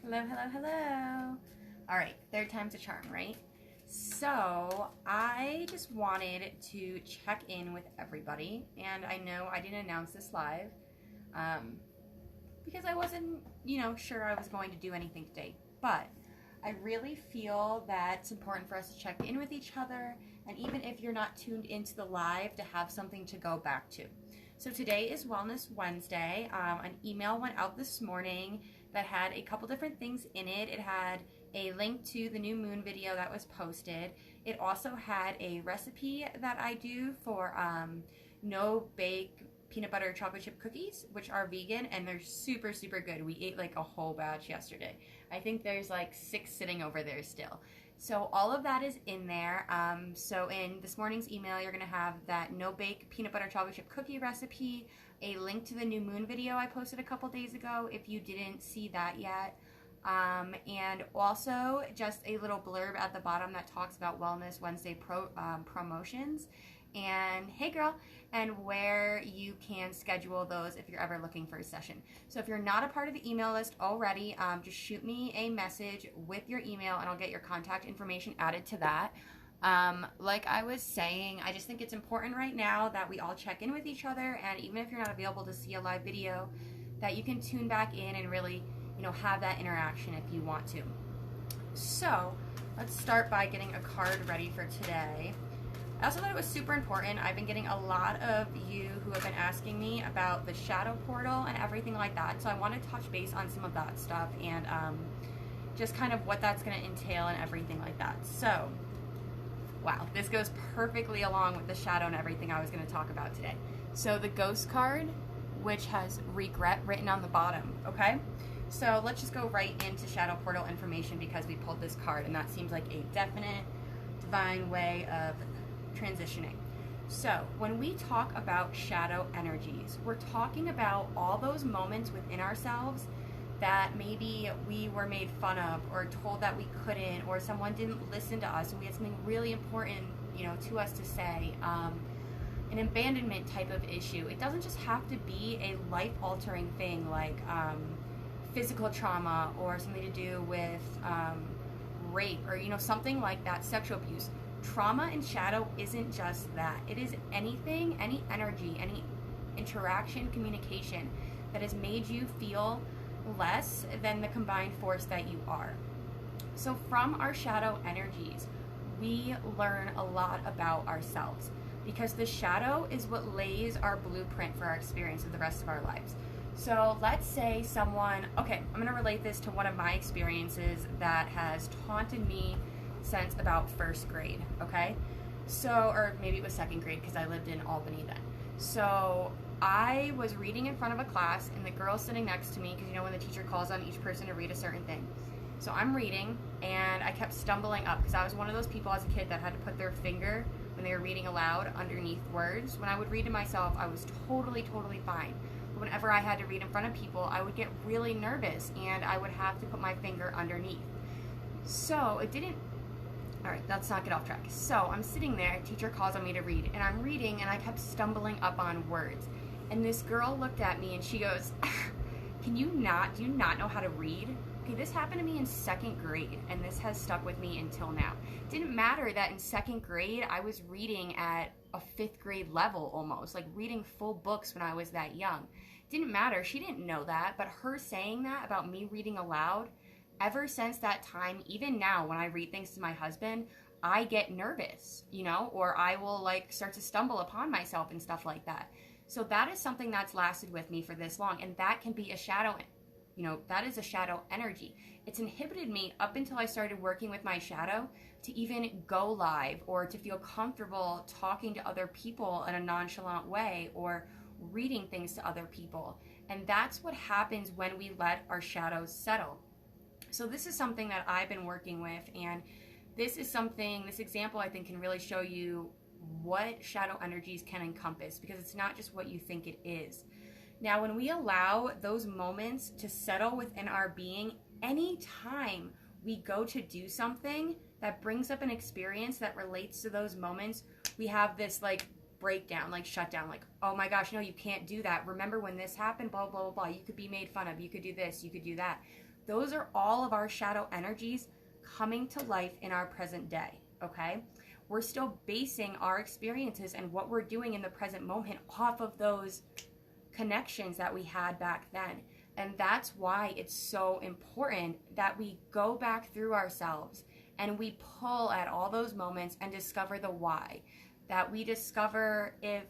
Hello, hello, hello. All right, third time's a charm, right? So I just wanted to check in with everybody, and I know I didn't announce this live because I wasn't, sure I was going to do anything today. But I really feel that it's important for us to check in with each other, and even if you're not tuned into the live, to have something to go back to. So today is Wellness Wednesday. An email went out this morning that had a couple different things in it. It had a link to the new moon video that was posted. It also had a recipe that I do for no bake peanut butter chocolate chip cookies, which are vegan, and they're super, super good. We ate like a whole batch yesterday. I think there's like 6 sitting over there still. So all of that is in there. So in this morning's email, you're gonna have that no bake peanut butter chocolate chip cookie recipe, a link to the new moon video I posted a couple days ago if you didn't see that yet. And also just a little blurb at the bottom that talks about Wellness Wednesday promotions. And hey girl, and where you can schedule those if you're ever looking for a session. So if you're not a part of the email list already, just shoot me a message with your email and I'll get your contact information added to that. Like I was saying, I just think it's important right now that we all check in with each other, and even if you're not available to see a live video, that you can tune back in and really, have that interaction if you want to. So let's start by getting a card ready for today. I also thought it was super important. I've been getting a lot of you who have been asking me about the shadow portal and everything like that. So I want to touch base on some of that stuff and just kind of what that's going to entail and everything like that. So, wow, this goes perfectly along with the shadow and everything I was going to talk about today. So the ghost card, which has regret written on the bottom, okay? So let's just go right into shadow portal information because we pulled this card, and that seems like a definite divine way of transitioning. So when we talk about shadow energies, we're talking about all those moments within ourselves that maybe we were made fun of or told that we couldn't, or someone didn't listen to us and we had something really important, to us to say, an abandonment type of issue. It doesn't just have to be a life-altering thing like physical trauma or something to do with rape or something like that, sexual abuse. Trauma and shadow isn't just that. It is anything, any energy, any interaction, communication that has made you feel less than the combined force that you are. So from our shadow energies, we learn a lot about ourselves because the shadow is what lays our blueprint for our experience of the rest of our lives. So let's say someone, okay, I'm going to relate this to one of my experiences that has taunted me since about first grade, okay? So, or maybe it was second grade because I lived in Albany then. So I was reading in front of a class and the girl sitting next to me, because when the teacher calls on each person to read a certain thing. So I'm reading and I kept stumbling up because I was one of those people as a kid that had to put their finger when they were reading aloud underneath words. When I would read to myself, I was totally fine. But whenever I had to read in front of people, I would get really nervous and I would have to put my finger underneath. So it didn't. All right, let's not get off track. So I'm sitting there, teacher calls on me to read, and I'm reading, and I kept stumbling up on words. And this girl looked at me, and she goes, do you not know how to read? Okay, this happened to me in second grade, and this has stuck with me until now. It didn't matter that in second grade, I was reading at a 5th grade level almost, like reading full books when I was that young. It didn't matter, she didn't know that, but her saying that about me reading aloud, ever since that time, even now when I read things to my husband, I get nervous, or I will start to stumble upon myself and stuff like that. So that is something that's lasted with me for this long, and that can be a shadow, that is a shadow energy. It's inhibited me up until I started working with my shadow to even go live or to feel comfortable talking to other people in a nonchalant way or reading things to other people. And that's what happens when we let our shadows settle. So this is something that I've been working with, and this example I think can really show you what shadow energies can encompass, because it's not just what you think it is. Now, when we allow those moments to settle within our being, anytime we go to do something that brings up an experience that relates to those moments, we have this breakdown, shutdown, oh my gosh, no, you can't do that. Remember when this happened, blah, blah, blah, blah. You could be made fun of. You could do this. You could do that. Those are all of our shadow energies coming to life in our present day, okay? We're still basing our experiences and what we're doing in the present moment off of those connections that we had back then. And that's why it's so important that we go back through ourselves and we pull at all those moments and discover the why. That we discover if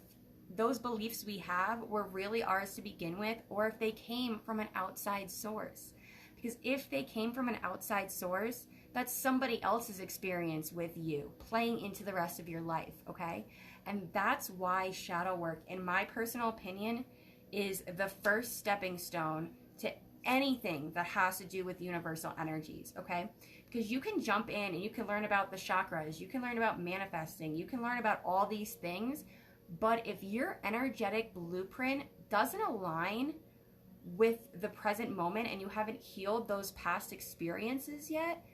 those beliefs we have were really ours to begin with, or if they came from an outside source. Because if they came from an outside source, that's somebody else's experience with you playing into the rest of your life, okay? And that's why shadow work, in my personal opinion, is the first stepping stone to anything that has to do with universal energies, okay? Because you can jump in and you can learn about the chakras, you can learn about manifesting, you can learn about all these things, but if your energetic blueprint doesn't align with the present moment and you haven't healed those past experiences yet,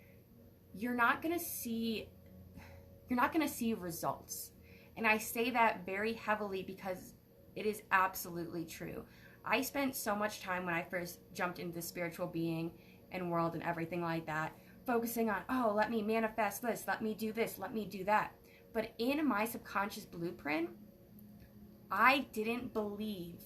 you're not going to see results. And I say that very heavily because it is absolutely true. I spent so much time when I first jumped into the spiritual being and world and everything like that, focusing on, oh, let me manifest this, let me do this, let me do that. But in my subconscious blueprint, I didn't believe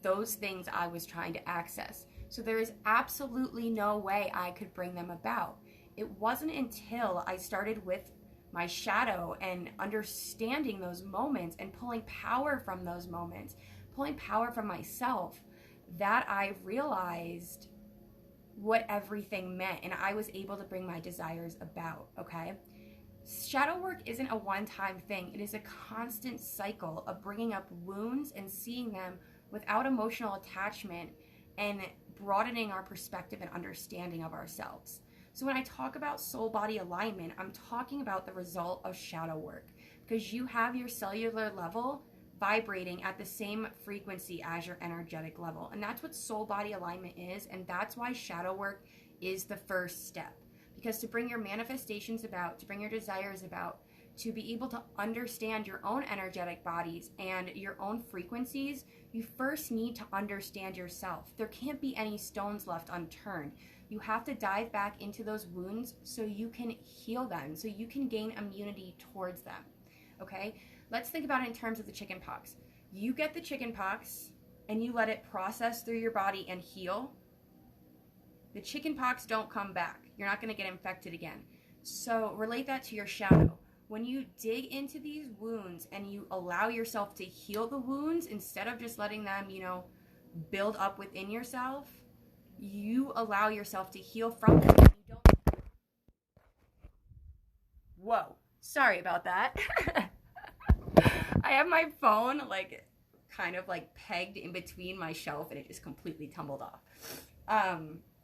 those things I was trying to access. So there is absolutely no way I could bring them about. It wasn't until I started with my shadow and understanding those moments and pulling power from those moments, pulling power from myself, that I realized what everything meant and I was able to bring my desires about, okay? Shadow work isn't a one-time thing. It is a constant cycle of bringing up wounds and seeing them without emotional attachment and broadening our perspective and understanding of ourselves. So when I talk about soul-body alignment, I'm talking about the result of shadow work, because you have your cellular level vibrating at the same frequency as your energetic level. And that's what soul-body alignment is, and that's why shadow work is the first step. Because to bring your manifestations about, to bring your desires about, to be able to understand your own energetic bodies and your own frequencies, you first need to understand yourself. There can't be any stones left unturned. You have to dive back into those wounds so you can heal them, so you can gain immunity towards them, okay? Let's think about it in terms of the chicken pox. You get the chicken pox and you let it process through your body and heal. The chicken pox don't come back. You're not going to get infected again. So relate that to your shadow. When you dig into these wounds and you allow yourself to heal the wounds instead of just letting them, build up within yourself, you allow yourself to heal from them. And you don't... Whoa, sorry about that. I have my phone kind of pegged in between my shelf and it just completely tumbled off.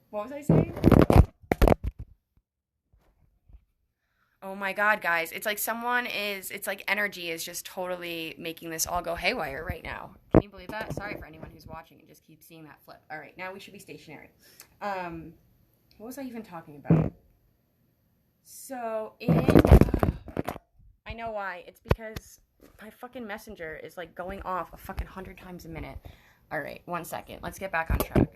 What was I saying? Oh my God, guys. It's like energy is just totally making this all go haywire right now. Can you believe that? Sorry for anyone who's watching and just keeps seeing that flip. All right, now we should be stationary. What was I even talking about? So I know why. It's because my fucking messenger is going off a fucking 100 times a minute. All right, 1 second. Let's get back on track.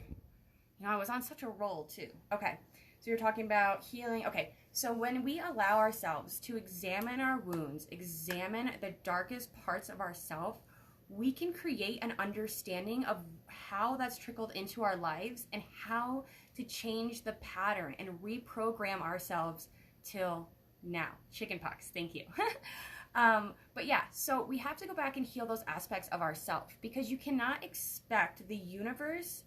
I was on such a roll too. Okay, so you're talking about healing. Okay, so when we allow ourselves to examine our wounds, examine the darkest parts of ourselves, we can create an understanding of how that's trickled into our lives and how to change the pattern and reprogram ourselves till now. Chickenpox, thank you. But yeah, so we have to go back and heal those aspects of ourselves, because you cannot expect the universe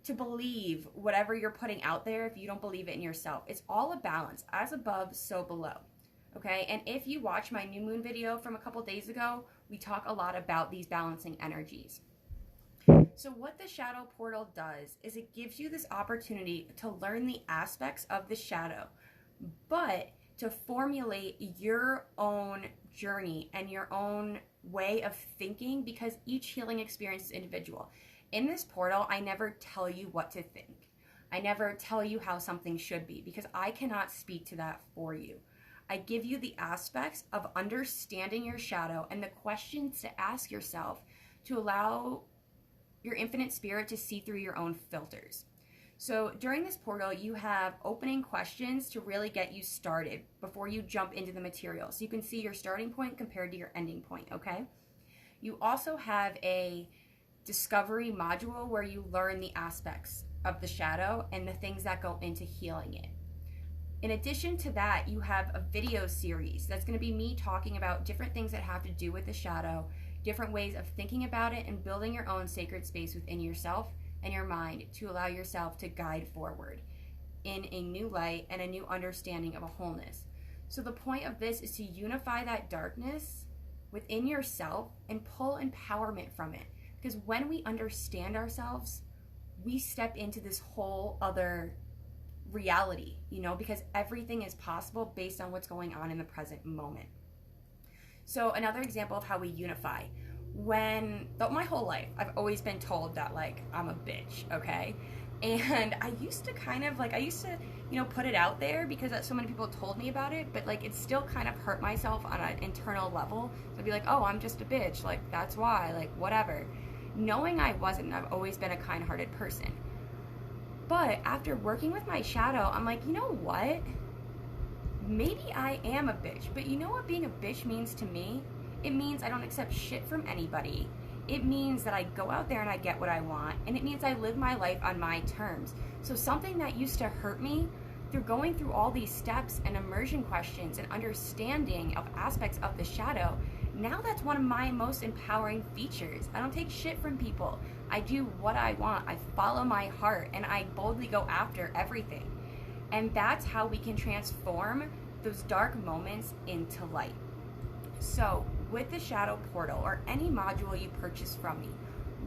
to believe whatever you're putting out there if you don't believe it in yourself. It's all a balance, as above, so below. Okay, and if you watch my new moon video from a couple days ago, we talk a lot about these balancing energies. So what the shadow portal does is it gives you this opportunity to learn the aspects of the shadow, but to formulate your own journey and your own way of thinking, because each healing experience is individual. In this portal, I never tell you what to think. I never tell you how something should be, because I cannot speak to that for you. I give you the aspects of understanding your shadow and the questions to ask yourself to allow your infinite spirit to see through your own filters. So during this portal, you have opening questions to really get you started before you jump into the material. So you can see your starting point compared to your ending point, okay? You also have a discovery module where you learn the aspects of the shadow and the things that go into healing it. In addition to that, you have a video series that's going to be me talking about different things that have to do with the shadow, different ways of thinking about it, and building your own sacred space within yourself and your mind to allow yourself to guide forward in a new light and a new understanding of a wholeness. So the point of this is to unify that darkness within yourself and pull empowerment from it. Because when we understand ourselves, we step into this whole other reality, you know, because everything is possible based on what's going on in the present moment. So another example of how we unify. My whole life, I've always been told that, like, I'm a bitch, okay? And I used to put it out there because so many people told me about it, but, like, it still kind of hurt myself on an internal level. So I'd be like, oh, I'm just a bitch, like, that's why, like, whatever. Knowing I wasn't, I've always been a kind-hearted person. But after working with my shadow, I'm like, you know what? Maybe I am a bitch, but you know what being a bitch means to me? It means I don't accept shit from anybody. It means that I go out there and I get what I want, and it means I live my life on my terms. So something that used to hurt me, through going through all these steps and immersion questions and understanding of aspects of the shadow, now that's one of my most empowering features. I don't take shit from people. I do what I want. I follow my heart, and I boldly go after everything. And that's how we can transform those dark moments into light. So with the shadow portal or any module you purchase from me,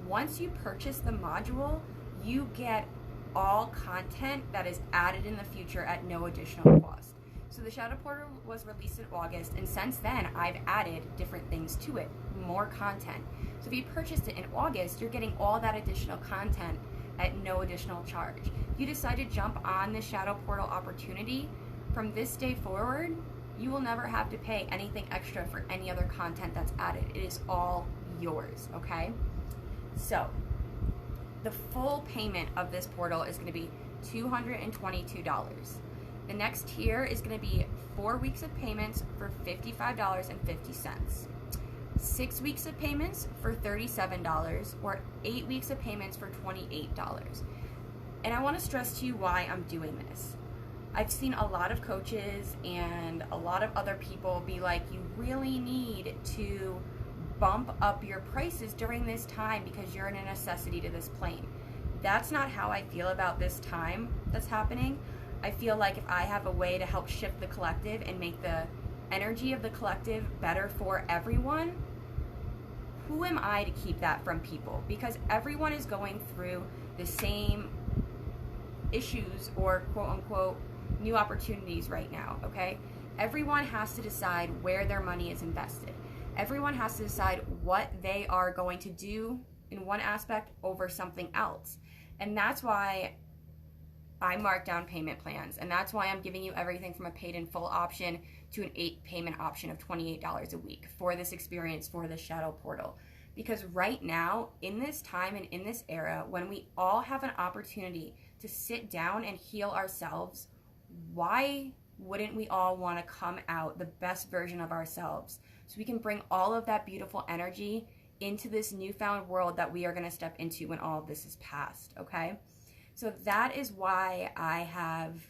once you purchase the module, you get all content that is added in the future at no additional cost. So the shadow portal was released in August, and since then I've added different things to it, more content. So if you purchased it in August, you're getting all that additional content at no additional charge. If you decide to jump on the shadow portal opportunity, from this day forward, you will never have to pay anything extra for any other content that's added. It is all yours, okay? So the full payment of this portal is going to be $222. The next tier is going to be 4 weeks of payments for $55.50. 6 weeks of payments for $37, or 8 weeks of payments for $28. And I want to stress to you why I'm doing this. I've seen a lot of coaches and a lot of other people be like, you really need to bump up your prices during this time because you're in a necessity to this plane. That's not how I feel about this time that's happening. I feel like if I have a way to help shift the collective and make the energy of the collective better for everyone, who am I to keep that from people? Because everyone is going through the same issues or quote unquote new opportunities right now, okay? Everyone has to decide where their money is invested. Everyone has to decide what they are going to do in one aspect over something else. And that's why I mark down payment plans. And that's why I'm giving you everything from a paid in full option to an 8 payment option of $28 a week for this experience, for the shadow portal. Because right now, in this time and in this era, when we all have an opportunity to sit down and heal ourselves, why wouldn't we all want to come out the best version of ourselves so we can bring all of that beautiful energy into this newfound world that we are going to step into when all of this is past, okay? So that is why I have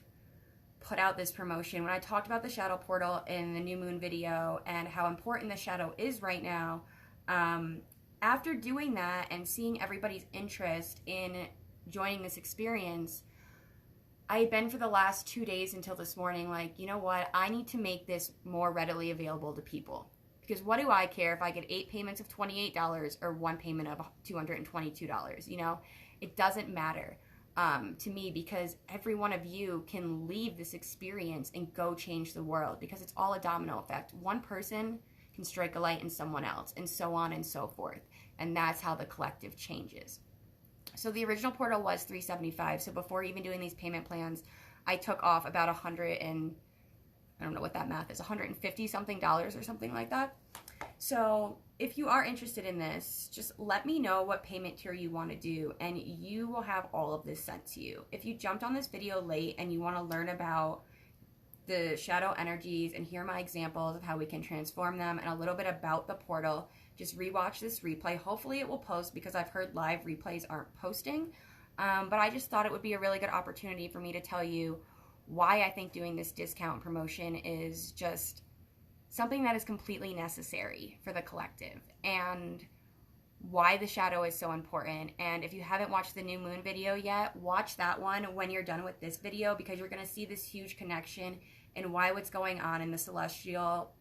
put out this promotion. When I talked about the shadow portal in the new moon video and how important the shadow is right now, after doing that and seeing everybody's interest in joining this experience, I had been for the last 2 days until this morning like, you know what, I need to make this more readily available to people. Because what do I care if I get 8 payments of $28 or 1 payment of $222, you know? It doesn't matter to me, because every one of you can leave this experience and go change the world, because it's all a domino effect. One person can strike a light in someone else, and so on and so forth. And that's how the collective changes. So the original portal was $375. So before even doing these payment plans, I took off about I don't know what that math is, $150 something or something like that. So if you are interested in this, just let me know what payment tier you want to do, and you will have all of this sent to you. If you jumped on this video late and you want to learn about the shadow energies and hear my examples of how we can transform them and a little bit about the portal, just rewatch this replay. Hopefully it will post, because I've heard live replays aren't posting. But I just thought it would be a really good opportunity for me to tell you why I think doing this discount promotion is just something that is completely necessary for the collective, and why the shadow is so important. And if you haven't watched the new moon video yet, watch that one when you're done with this video, because you're going to see this huge connection and why what's going on in the celestial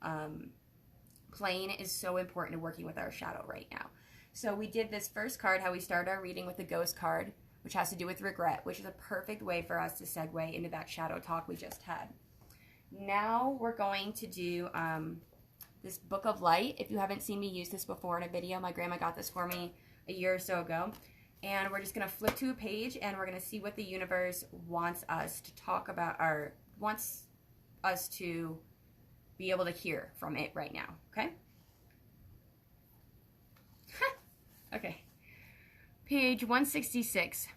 plane is so important to working with our shadow right now. So we did this first card, how we started our reading with the ghost card, which has to do with regret, which is a perfect way for us to segue into that shadow talk we just had. Now we're going to do this Book of Light. If you haven't seen me use this before in a video, my grandma got this for me a year or so ago. And we're just going to flip to a page, and we're going to see what the universe wants us to talk about, or wants us to be able to hear from it right now, okay? Okay. Page 166.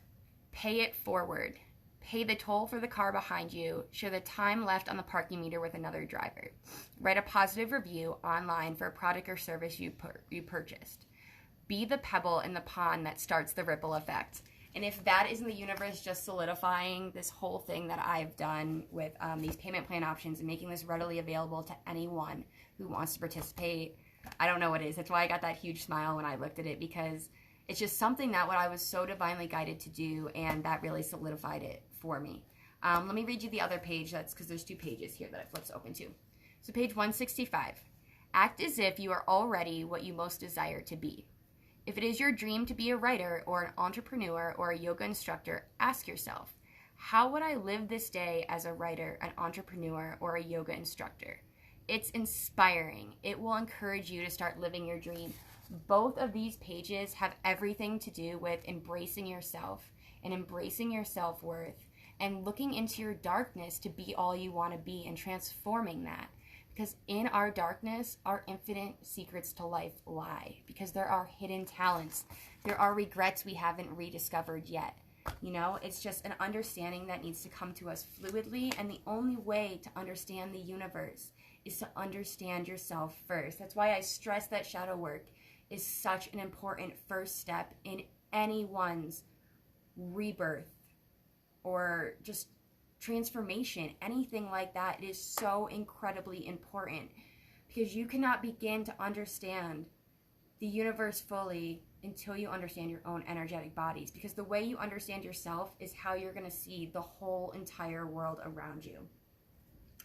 Pay it forward. Pay the toll for the car behind you. Share the time left on the parking meter with another driver. Write a positive review online for a product or service you purchased. Be the pebble in the pond that starts the ripple effect. And if that isn't the universe just solidifying this whole thing that I've done with these payment plan options and making this readily available to anyone who wants to participate, I don't know what it is. That's why I got that huge smile when I looked at it, because it's just something that what I was so divinely guided to do, and that really solidified it for me. Let me read you the other page. That's because there's two pages here that it flips open to. So page 165. Act as if you are already what you most desire to be. If it is your dream to be a writer or an entrepreneur or a yoga instructor, ask yourself, how would I live this day as a writer, an entrepreneur, or a yoga instructor? It's inspiring. It will encourage you to start living your dream. Both of these pages have everything to do with embracing yourself and embracing your self-worth and looking into your darkness to be all you want to be and transforming that. Because in our darkness, our infinite secrets to life lie. Because there are hidden talents. There are regrets we haven't rediscovered yet. You know, it's just an understanding that needs to come to us fluidly. And the only way to understand the universe is to understand yourself first. That's why I stress that shadow work is such an important first step in anyone's rebirth or just transformation, anything like that. It is so incredibly important, because you cannot begin to understand the universe fully until you understand your own energetic bodies, because the way you understand yourself is how you're going to see the whole entire world around you.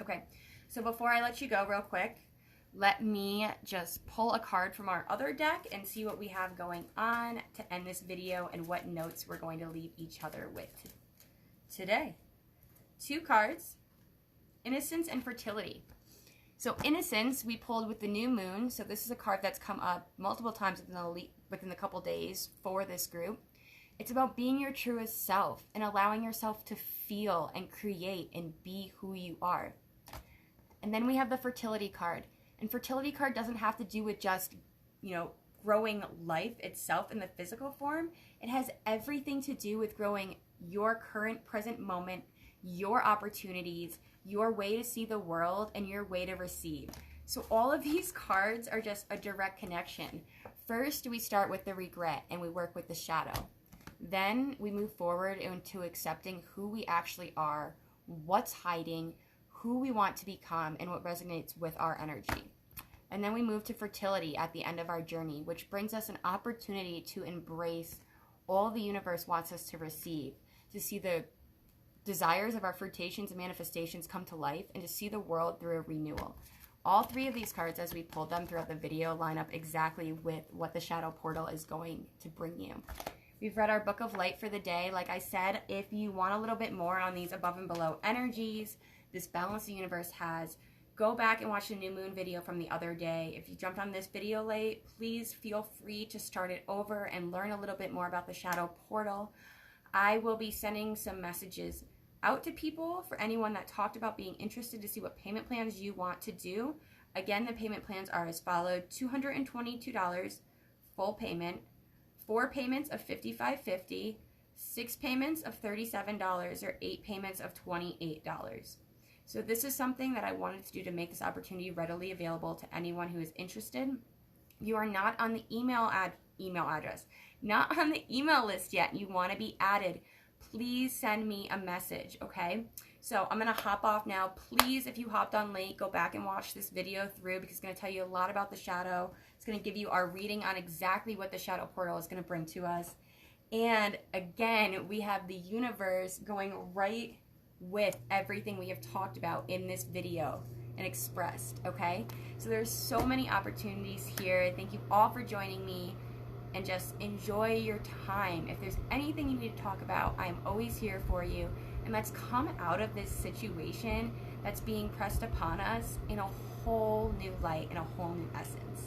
Okay, so before I let you go real quick, let me just pull a card from our other deck and see what we have going on to end this video and what notes we're going to leave each other with today. Two cards, Innocence and Fertility. So Innocence we pulled with the new moon. So this is a card that's come up multiple times within the couple days for this group. It's about being your truest self and allowing yourself to feel and create and be who you are. And then we have the Fertility card. And Fertility card doesn't have to do with just, growing life itself in the physical form. It has everything to do with growing your current present moment, your opportunities, your way to see the world, and your way to receive. So all of these cards are just a direct connection. First, we start with the regret and we work with the shadow. Then we move forward into accepting who we actually are, what's hiding, who we want to become, and what resonates with our energy. And then we move to fertility at the end of our journey, which brings us an opportunity to embrace all the universe wants us to receive, to see the desires of our fruitations and manifestations come to life, and to see the world through a renewal. All three of these cards, as we pulled them throughout the video, line up exactly with what the shadow portal is going to bring you. We've read our Book of Light for the day. Like I said, if you want a little bit more on these above and below energies, this balance the universe has, go back and watch the new moon video from the other day. If you jumped on this video late, please feel free to start it over and learn a little bit more about the shadow portal. I will be sending some messages out to people for anyone that talked about being interested to see what payment plans you want to do. Again, the payment plans are as followed: $222 full payment, 4 payments of $55.50, 6 payments of $37, or 8 payments of $28. So this is something that I wanted to do to make this opportunity readily available to anyone who is interested. If you are not on the email address, not on the email list yet, you want to be added, please send me a message, okay? So I'm going to hop off now. Please, if you hopped on late, go back and watch this video through, because it's going to tell you a lot about the shadow. It's going to give you our reading on exactly what the shadow portal is going to bring to us. And again, we have the universe going right with everything we have talked about in this video and expressed, okay? So there's so many opportunities here. Thank you all for joining me, and just enjoy your time. If there's anything you need to talk about, I am always here for you. And let's come out of this situation that's being pressed upon us in a whole new light, in a whole new essence.